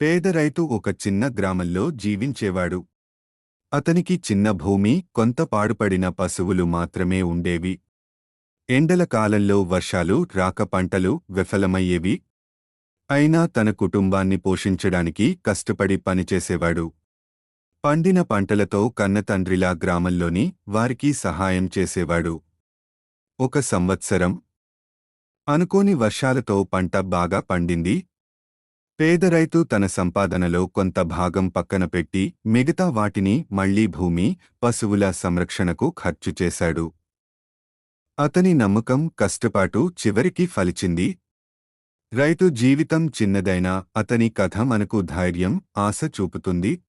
పేద రైతు ఒక చిన్న గ్రామంలో జీవించేవాడు. అతనికి చిన్న భూమి, కొంత పాడుపడిన పశువులు మాత్రమే ఉండేవి. ఎండల కాలంలో వర్షాలు రాక పంటలు విఫలమయ్యేవి. అయినా తన కుటుంబాన్ని పోషించడానికి కష్టపడి పనిచేసేవాడు. పండిన పంటలతో కన్నతండ్రిలా గ్రామంలోని వారికి సహాయం చేసేవాడు. ఒక సంవత్సరం అనుకోని వర్షాలతో పంట బాగా పండింది. పేద రైతు తన సంపాదనలో కొంత భాగం పక్కన పెట్టి మిగతా వాటిని మళ్లీ భూమి, పశువుల సంరక్షణకు ఖర్చు చేశాడు. అతని నమ్మకం, కష్టపాటు చివరికి ఫలించింది. రైతు జీవితం చిన్నదైనా అతని కథ మనకు ధైర్యం, ఆశ చూపుతుంది.